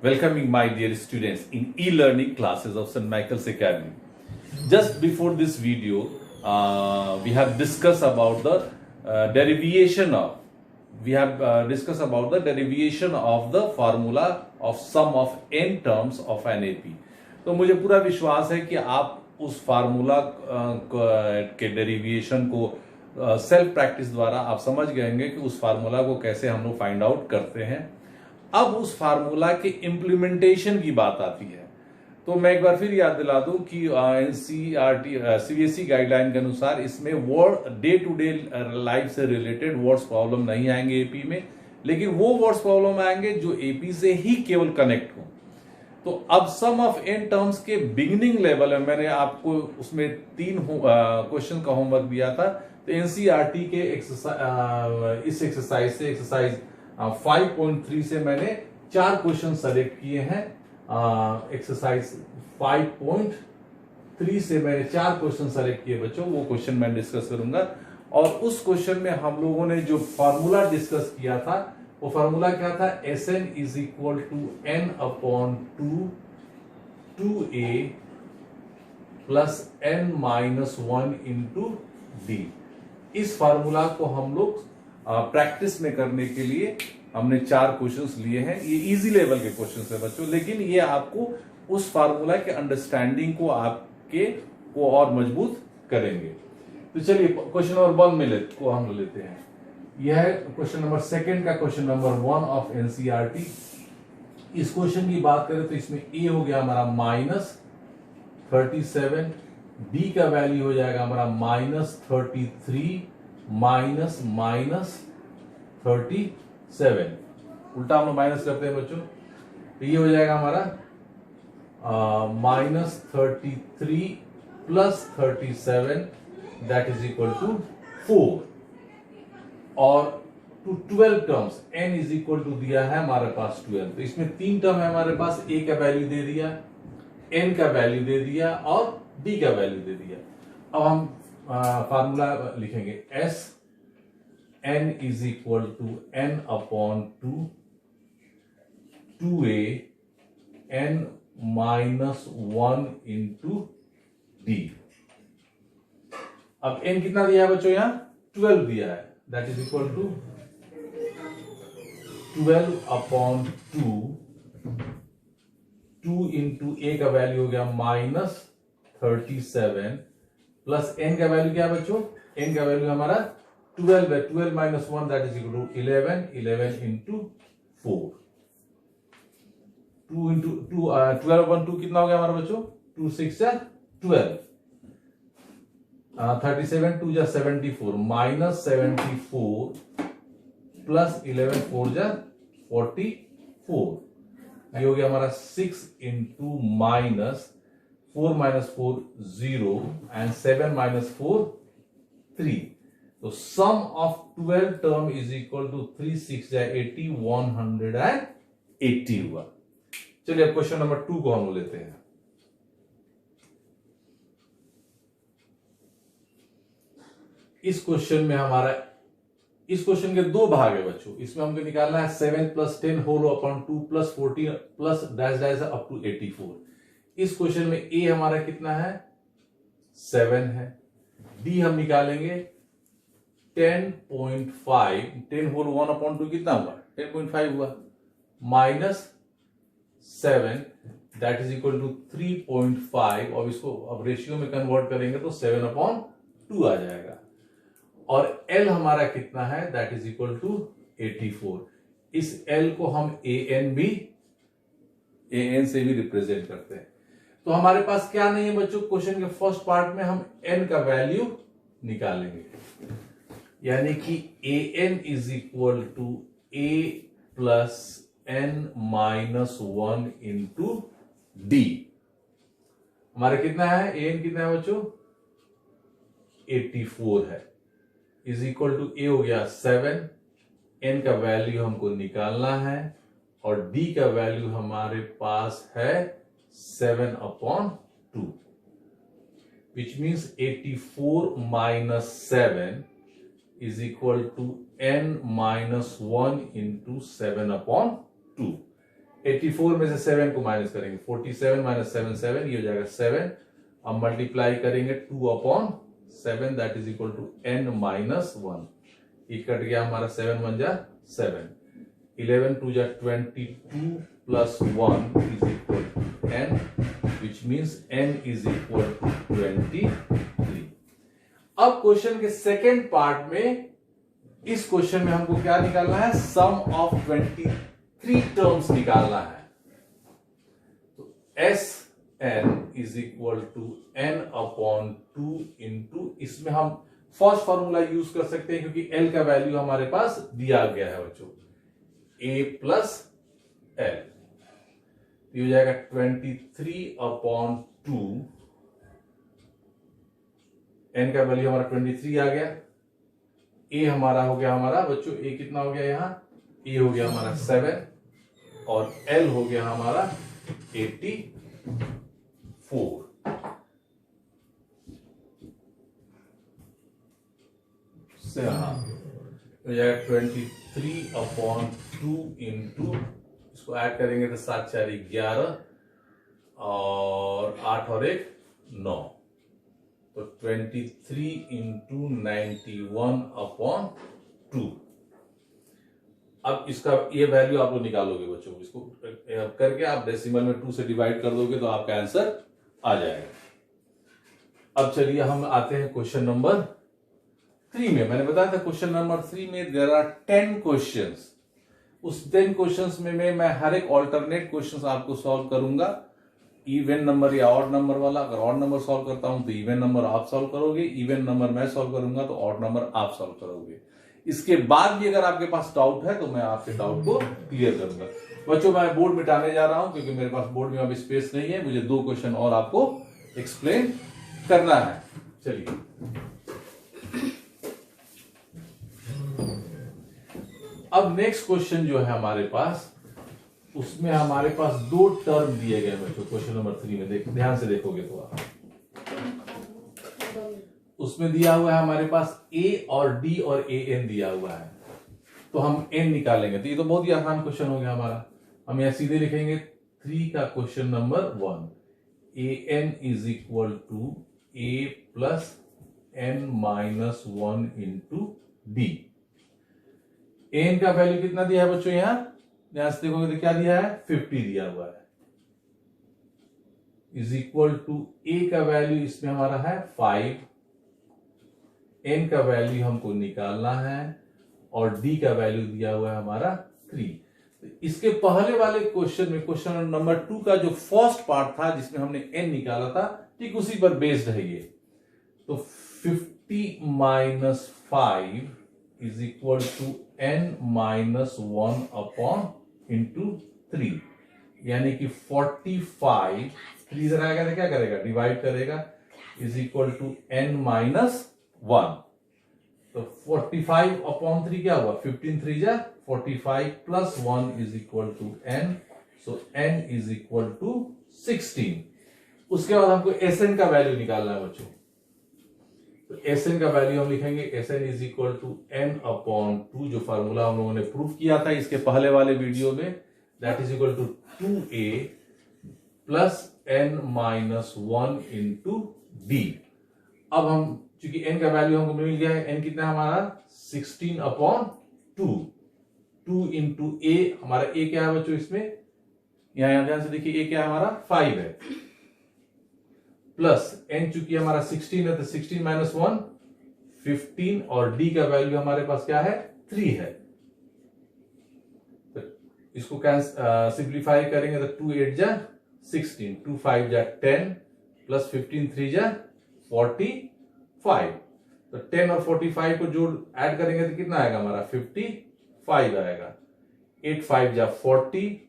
welcoming my dear students in e-learning classes of St. Michael's Academy. Just before this video, we have discussed about the derivation of the formula of sum of n terms of an AP. तो मुझे पूरा विश्वास है कि आप उस formula के derivation को सेल्फ प्रैक्टिस द्वारा आप समझ गए होंगे कि उस फार्मूला को कैसे हम लोग फाइंड आउट करते हैं। अब उस फार्मूला के इम्प्लीमेंटेशन की बात आती है, तो मैं एक बार फिर याद दिला दूं कि एनसीईआरटी सीबीएसई गाइडलाइन के अनुसार इसमें word day to day life से रिलेटेड वर्ड्स प्रॉब्लम नहीं आएंगे एपी में, लेकिन वो वर्ड्स प्रॉब्लम आएंगे जो एपी से ही केवल कनेक्ट हो। तो अब सम ऑफ एन टर्म्स के बिगिनिंग लेवल में मैंने आपको उसमें 3 क्वेश्चन का होमवर्क दिया था। तो एनसीईआरटी के इस एक्सरसाइज से एक्सरसाइज 5.3 से मैंने 4 क्वेश्चन सेलेक्ट किए हैं। एक्सरसाइज 5.3 से मैंने 4 क्वेश्चन सेलेक्ट किए बच्चों, वो क्वेश्चन मैं डिस्कस करूंगा। और उस क्वेश्चन में हम लोगों ने जो फार्मूला डिस्कस किया था वो फार्मूला क्या था, Sn is equal to n upon 2a plus n minus 1 into D. इस फार्मूला को हम लोग प्रैक्टिस में करने के लिए हमने 4 क्वेश्चंस लिए हैं। ये इजी लेवल के क्वेश्चंस है बच्चों, लेकिन ये आपको उस फार्मूला के अंडरस्टैंडिंग को आपके को और मजबूत करेंगे। तो चलिए क्वेश्चन नंबर 1 को हम लेते हैं। यह है क्वेश्चन नंबर 2 का क्वेश्चन नंबर 1 ऑफ एनसीईआरटी। इस क्वेश्चन की बात करें तो इसमें ए हो गया हमारा -37, बी का वैल्यू हो जाएगा हमारा -33 माइनस -37। उल्टा हम लोग माइनस करते हैं बच्चों, तो ये हो जाएगा हमारा -33 plus 37 that is equal to 4। और to 12 terms n is equal to दिया है हमारे पास 12। तो इसमें 3 टर्म है हमारे पास, a का वैल्यू दे दिया, n का वैल्यू दे दिया और b का वैल्यू दे दिया। अब हम फार्मूला लिखेंगे s n is equal to n upon 2a n minus 1 into D. अब n कितना दिया है बच्चों, यहां 12 दिया है, that is equal to 12 upon 2 into a का वैल्यू हो गया -37 प्लस n का वैल्यू क्या है बच्चों, n का वैल्यू हमारा 12 है, 12 minus 1 that is equal to 11 into 4। 12 upon 2 कितना हो गया हमारा बच्चों, 2 6 या 12, 37 2 जा 74 माइनस 74 प्लस 11 4 जा 44। ये हो गया हमारा 6 into minus 4 minus 4 0 and 7 minus 4 3। तो sum of 12 term is equal to 3 6 जा 80 180 हुआ। चलिए अब क्वेश्चन नंबर 2 को हम लेते हैं। इस क्वेश्चन में हमारा इस क्वेश्चन के 2 भाग है बच्चों। इसमें हमको निकालना है 7 plus 10 whole upon 2 plus 14 plus dash dash up to 84। इस क्वेश्चन में ए हमारा कितना है, 7 है। डी हम निकालेंगे 10.5, 10 होल 1 अपॉन 2 कितना हुआ, 10.5 हुआ, minus 7 that is equal to 3.5। और इसको अब रेशियो में कन्वर्ट करेंगे तो 7 अपॉन 2 आ जाएगा। और L हमारा कितना है, दैट इज इक्वल टू 84। इस L को हम an से भी रिप्रेजेंट करते हैं। तो हमारे पास क्या नहीं है बच्चों, क्वेश्चन के फर्स्ट पार्ट में हम n का वैल्यू निकालेंगे, यानी कि an is equal to a plus n minus 1 into D. हमारे कितना है, an कितना है बच्चों, 84 है, इज इक्वल टू ए हो गया 7, n का वैल्यू हमको निकालना है और d का वैल्यू हमारे पास है 7 upon 2, which means 84 minus 7 is equal to n minus 1 into 7 upon 2। 84 में से 7 को माइनस करेंगे, 47 माइनस 7 7, ये हो जाएगा 7। अब मल्टीप्लाई करेंगे 2/7, that is equal to n minus 1। ये कट गया हमारा, 7 1 जा 7, 11 2 जा 22 plus 1 is equal to n, which means n is equal to 23। अब क्वेश्चन के सेकेंड पार्ट में, इस क्वेश्चन में हमको क्या निकालना है, सम ऑफ 23 टर्म्स निकालना है। तो S N is equal to n upon 2 into, इसमें हम फर्स्ट फॉर्मूला यूज कर सकते हैं क्योंकि l का वैल्यू हमारे पास दिया गया है बच्चों, a प्लस l। ये हो जाएगा 23 अपॉन 2, n का वैल्यू हमारा 23 आ गया, a हमारा हो गया हमारा बच्चों, a कितना हो गया यहां, a हो गया हमारा 7 और l हो गया हमारा 84। से हाँ हो जाएगा 23 अपॉन 2 इंटू, इसको ऐड करेंगे तो 7 4 11 और 8 और 1 9, तो 23 इंटू 91 अपॉन 2। अब इसका ये वैल्यू आप लोग निकालोगे बच्चों, इसको करके आप डेसिमल में 2 से डिवाइड कर दोगे तो आपका आंसर आ जाएगा। अब चलिए हम आते हैं क्वेश्चन नंबर 3 में। मैंने बताया था क्वेश्चन नंबर 3 में देयर आर 10 क्वेश्चंस। उस 10 क्वेश्चंस में मैं हर एक ऑल्टरनेट क्वेश्चंस आपको सॉल्व करूंगा, इवन नंबर या ऑड नंबर वाला। अगर ऑड नंबर सॉल्व करता हूं तो इवन नंबर आप सॉल्व करोगे, इवन नंबर मैं सॉल्व करूंगा तो ऑड नंबर आप सॉल्व करोगे। इसके बाद भी अगर आपके पास डाउट है तो मैं आपके डाउट को क्लियर करूंगा। बच्चों मैं बोर्ड मिटाने जा रहा हूं क्योंकि मेरे पास बोर्ड में अब स्पेस नहीं है, मुझे 2 क्वेश्चन और आपको एक्सप्लेन करना है। चलिए अब नेक्स्ट क्वेश्चन जो है हमारे पास, उसमें हमारे पास 2 टर्म दिए गए बच्चों। क्वेश्चन नंबर 3 में ध्यान से देखोगे तो आप, उसमें दिया हुआ है हमारे पास a और d और an दिया हुआ है, तो हम n निकालेंगे। तो ये तो बहुत ही आसान क्वेश्चन हो गया हमारा। हम यहां सीधे लिखेंगे 3 का question number 1, an is equal to a plus n minus 1 into D. N का वैल्यू कितना दिया है बच्चों, यहां से देखोगे तो क्या दिया है, 50 दिया हुआ है, इज इक्वल टू ए का वैल्यू इसमें हमारा है 5, एन का वैल्यू हमको निकालना है और डी का वैल्यू दिया हुआ है हमारा 3। तो इसके पहले वाले क्वेश्चन में, क्वेश्चन नंबर 2 का जो फर्स्ट पार्ट था जिसमें हमने एन निकाला था, ठीक उसी पर बेस्ड है ये। तो 50 minus 5 is equal to n minus 1 upon into 3, यानी कि 45, 3 इधर आएगा तो क्या करेगा, डिवाइड करेगा, is equal to n minus 1। तो 45 अपॉन 3 क्या हुआ, 15 3 जा 45 plus 1 is equal to n, so n is equal to 16। उसके बाद हमको Sn का वैल्यू निकालना है बच्चों। तो Sn का वैल्यू हम लिखेंगे Sn is equal to n upon 2, जो फार्मूला हम लोगों ने प्रूव किया था इसके पहले वाले वीडियो में, that is equal to 2a plus n minus 1 into D. अब हम चूंकि n का वैल्यू हमको मिल गया है, n कितना है हमारा 16 अपॉन 2, 2 इंटू a, हमारा a क्या है बच्चों इसमें, यहां ध्यान से देखिए a क्या है हमारा 5 है, प्लस n चूंकि हमारा 16 है तो 16 माइनस 1 15, और d का वैल्यू हमारे पास क्या है 3 है। तो इसको सिंप्लीफाई करेंगे तो 2 8 जा 16, 2 5 जा 10 प्लस 15 3 जा 45। तो 10 और 45 को जोड़ ऐड करेंगे तो कितना आएगा हमारा 55 आएगा। 8 5 जा 40,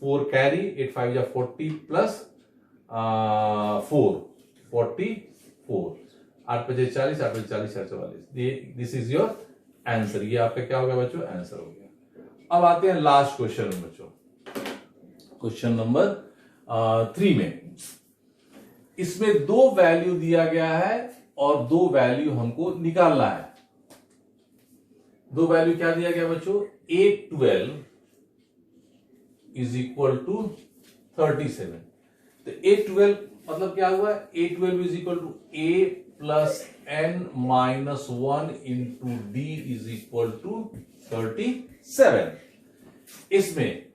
4 कैरी, 8 5 जा 40 plus 4 44, 8 5 40, 8 5 40 44। This is your answer. ये आपका क्या हो गया बच्चों, आंसर हो गया। अब आते हैं लास्ट क्वेश्चन में बच्चों, क्वेश्चन नंबर 3 में। इसमें 2 वैल्यू दिया गया है और 2 वैल्यू हमको निकालना है। 2 वैल्यू क्या दिया गया बच्चों, A12 इज इक्वल टू 37। तो A12 मतलब क्या हुआ, A12 is equal to A plus n minus 1 into D is equal to 37। इसमें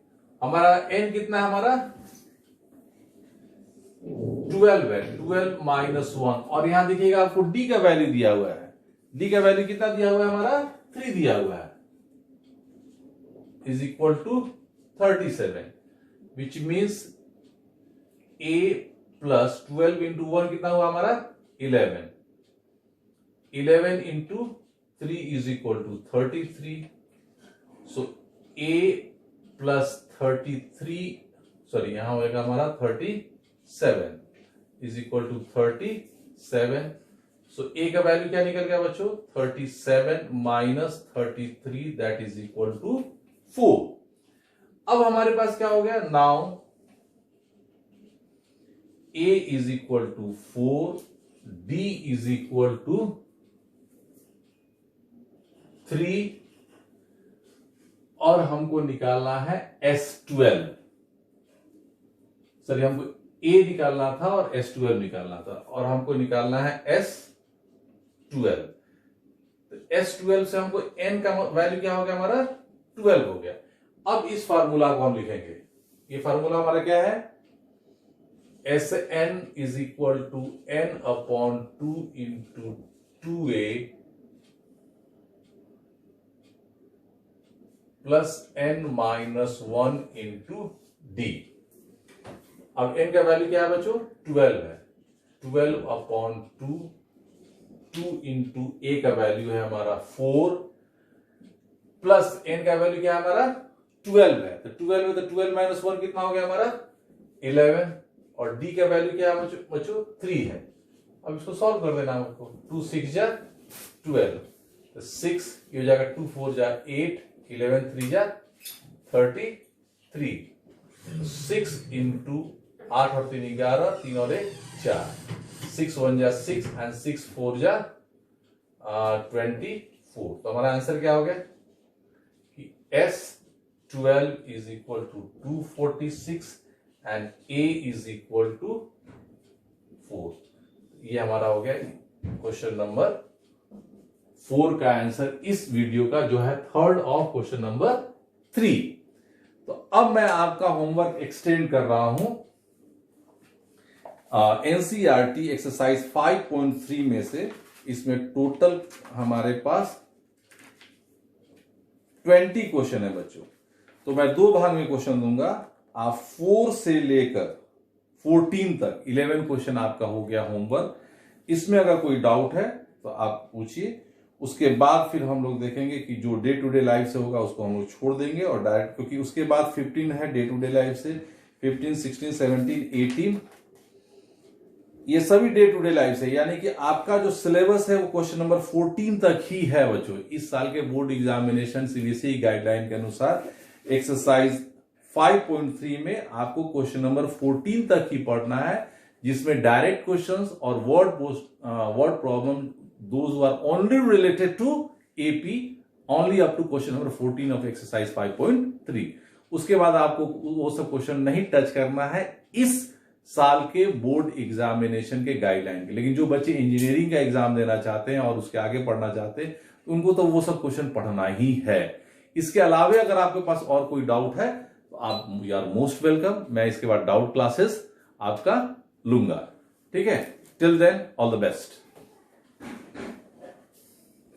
हमारा n कितना है, हमारा 12 है, 12 माइनस 1, और यहां देखिएगा आपको D का वैल्यू दिया हुआ है। D का वैल्यू कितना दिया हुआ है, हमारा 3 दिया हुआ है, is equal to 37, which means A plus 12 into 1 कितना हुआ हमारा 11, 11 into 3 is equal to 33। So A plus 33, sorry यहां होगा हमारा 37 is equal to 37। So A का वैल्यू क्या निकल गया बच्चों, 37 minus 33, that is equal to 4। अब हमारे पास क्या हो गया, now A is equal to 4, D is equal to 3, और हमको निकालना है S12। सॉरी हमको A निकालना था और S12 निकालना था, और हमको निकालना है S12। तो S12 से हमको n का वैल्यू क्या हो गया, हमारा 12 हो गया। अब इस फार्मूला को हम लिखेंगे, ये फार्मूला हमारा क्या है, Sn is equal to n upon 2 into 2A plus n minus 1 into D। अब n का वैल्यू क्या है बच्चों, 12 है, 12 अपॉन 2, 2 इंटू A का वैल्यू है हमारा 4, प्लस n का वैल्यू क्या है हमारा 12 है, तो 12 है, तो 12 माइनस 1 कितना हो गया हमारा 11, और D का वैल्यू क्या है बच्चों 3 है। अब इसको सॉल्व कर देना हमको, 2 6 जा 12, तो 6 ये हो जाएगा, 2 4 जा 8, 11 3 जा 33, 6 इंटू 8 और 3 11, 3 और 1 4, 6 1 जा 6 एंड 6 4 जा 24। तो हमारा आंसर क्या हो गया कि S12 is equal to 246 and A is equal to 4। ये हमारा हो गया क्वेश्चन नंबर 4 का आंसर इस वीडियो का, जो है थर्ड ऑफ क्वेश्चन नंबर 3। तो अब मैं आपका होमवर्क एक्सटेंड कर रहा हूं एनसीईआरटी एक्सरसाइज 5.3 में से। इसमें टोटल हमारे पास 20 क्वेश्चन है बच्चों। तो मैं 2 भाग में क्वेश्चन दूंगा, आप 4 से लेकर 14 तक 11 क्वेश्चन आपका हो गया होमवर्क। इसमें अगर कोई डाउट है तो आप पूछिए, उसके बाद फिर हम लोग देखेंगे कि जो डे टू डे लाइफ से होगा उसको हम लोग छोड़ देंगे और डायरेक्ट, क्योंकि उसके बाद 15 है डे टू डे लाइफ से, 15 16 17 18 ये सभी डे टू डे लाइफ से, यानी कि आपका जो सिलेबस है वो क्वेश्चन नंबर 14 तक ही है बच्चों। इस साल के बोर्ड एग्जामिनेशन सीबीएसई गाइडलाइन के अनुसार एक्सरसाइज 5.3 में आपको क्वेश्चन नंबर 14 तक ही पढ़ना है, जिसमें डायरेक्ट क्वेश्चंस और word problem those are only related to AP only up to question number 14 of exercise 5.3। उसके बाद आपको वो सब क्वेश्चन नहीं टच करना है इस साल के बोर्ड एग्जामिनेशन के गाइडलाइन के। लेकिन जो बच्चे इंजीनियरिंग का एग्जाम देना चाहते हैं और उसके आगे पढ़ना चाहते हैं उनको तो वो सब क्वेश्चन पढ़ना ही है। इसके अलावा अगर आपके पास और कोई डाउट है तो आप यू आर मोस्ट वेलकम, मैं इसके बाद डाउट क्लासेस आपका लूंगा। ठीक है, till then all the best.